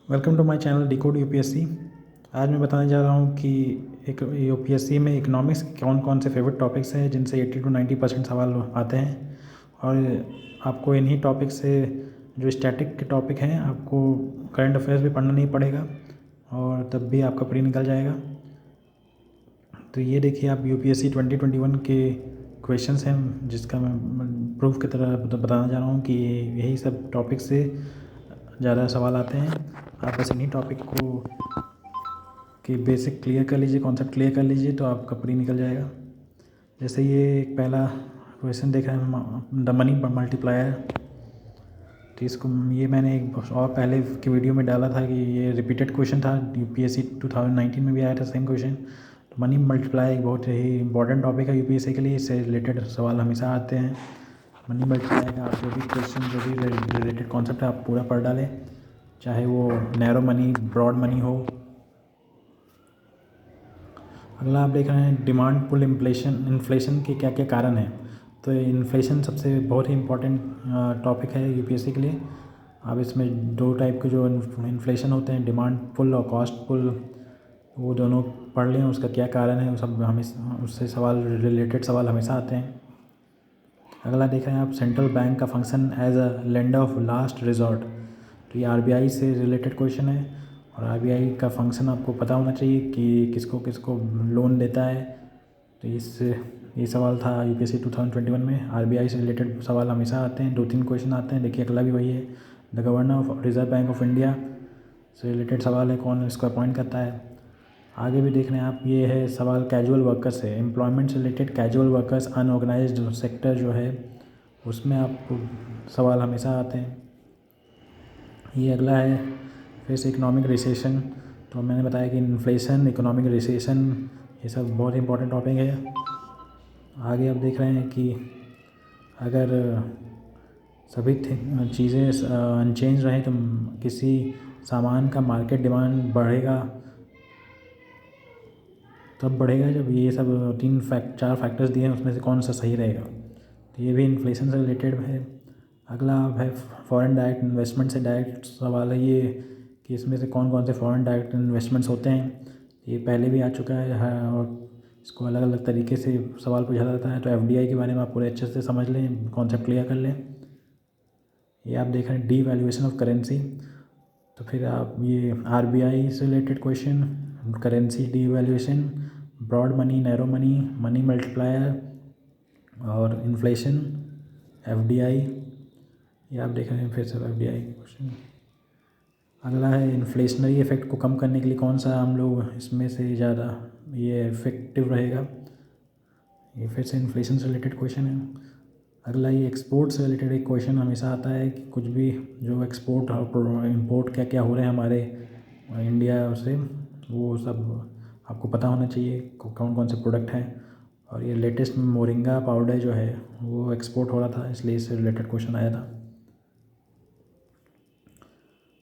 Welcome to my channel decode UPSC. आज मैं बताने जा रहा हूँ कि एक यूपीएससी में इकोनॉमिक्स कौन कौन से फेवरेट टॉपिक्स हैं जिनसे 80 to 90% सवाल आते हैं। और आपको इन्हीं टॉपिक से जो स्टैटिक के टॉपिक हैं आपको करंट अफेयर्स भी पढ़ना नहीं पड़ेगा और तब भी आपका प्री निकल जाएगा। तो ये देखिए आप यूपीएससी 2021 के क्वेश्चंस हैं जिसका मैं प्रूफ की तरह बताना जा रहा हूँ कि यही सब टॉपिक से ज़्यादा सवाल आते हैं। आप बस इन्हीं टॉपिक को कि बेसिक क्लियर कर लीजिए, कॉन्सेप्ट क्लियर कर लीजिए तो आपका प्री निकल जाएगा। जैसे ये एक पहला क्वेश्चन देख रहे हैं द मनी मल्टीप्लायर। तो इसको ये मैंने एक और पहले की वीडियो में डाला था कि ये रिपीटेड क्वेश्चन था, यूपीएससी 2019 में भी आया था सेम क्वेश्चन। तो मनी मल्टीप्लायर एक बहुत ही इंपॉर्टेंट टॉपिक है यूपीएससी के लिए, इससे रिलेटेड सवाल हमेशा आते हैं। मनी मल्टीप्लायर का आप जो भी क्वेश्चन जो भी रिलेटेड कॉन्सेप्ट है आप पूरा पढ़ डालें, चाहे वो नैरो मनी ब्रॉड मनी हो। अगला आप देख रहे हैं डिमांड पुल इन्फ्लेशन के क्या क्या कारण हैं। तो इन्फ्लेशन सबसे बहुत ही इम्पोर्टेंट टॉपिक है यूपीएससी के लिए। अब इसमें दो टाइप के जो इन्फ्लेशन होते हैं, डिमांड पुल और कॉस्ट पुल, वो दोनों पढ़ लें, उसका क्या कारण है, वो सब हमेशा उससे सवाल रिलेटेड सवाल हमेशा आते हैं। अगला देख रहे हैं आप सेंट्रल बैंक का function as a lender of last resort. तो ये आरबीआई से रिलेटेड क्वेश्चन है और आरबीआई का फंक्शन आपको पता होना चाहिए कि किसको किसको लोन देता है। तो ये सवाल था यूपीएससी 2021 में। आरबीआई से रिलेटेड सवाल हमेशा आते हैं, 2-3 क्वेश्चन आते हैं। देखिए अगला भी वही है, the governor of reserve bank of India से रिलेटेड सवाल है, कौन इसको अपॉइंट करता है। आगे भी देख रहे हैं आप, ये है सवाल कैजुअल वर्कर्स है, एम्प्लॉयमेंट से related casual workers unorganised sector जो है उसमें आपको सवाल हमेशा आते हैं। ये अगला है फिर से इकोनॉमिक रिसेशन। तो मैंने बताया कि इन्फ्लेशन, इकोनॉमिक रिसेशन, ये सब बहुत इंपॉर्टेंट टॉपिक है। आगे आप देख रहे हैं कि अगर सभी चीज़ें अनचेंज रहें तो किसी सामान का मार्केट डिमांड बढ़ेगा तब बढ़ेगा जब ये सब 4 फैक्टर्स दिए हैं उसमें से कौन सा सही रहेगा। तो ये भी इन्फ्लेशन से रिलेटेड है। अगला है फॉरेन डायरेक्ट इन्वेस्टमेंट से डायरेक्ट सवाल है ये कि इसमें से कौन कौन से फॉरेन डायरेक्ट इन्वेस्टमेंट्स होते हैं। ये पहले भी आ चुका है और इसको अलग अलग तरीके से सवाल पूछा जाता है। तो एफडीआई के बारे में आप पूरे अच्छे से समझ लें, कॉन्सेप्ट क्लियर कर लें। ये आप देख रहे हैं डी वैल्यूएशन ऑफ करेंसी। तो फिर आप ये आरबीआई से related question, currency devaluation, broad money, narrow money, money multiplier और इन्फ्लेशन, एफडीआई। ये आप देख रहे हैं फिर से एफडीआई क्वेश्चन। अगला है इन्फ्लेशनरी इफेक्ट को कम करने के लिए कौन सा हम लोग इसमें से ज़्यादा ये इफेक्टिव रहेगा। ये फिर से इन्फ्लेशन से रिलेटेड क्वेश्चन है। अगला ये एक्सपोर्ट से रिलेटेड एक क्वेश्चन हमेशा आता है कि कुछ भी जो एक्सपोर्ट और इम्पोर्ट क्या क्या हो रहे हैं हमारे इंडिया से, वो सब आपको पता होना चाहिए कौन कौन से प्रोडक्ट हैं। और ये लेटेस्ट मोरिंगा पाउडर जो है वो एक्सपोर्ट हो रहा था, इसलिए इससे रिलेटेड क्वेश्चन आया था।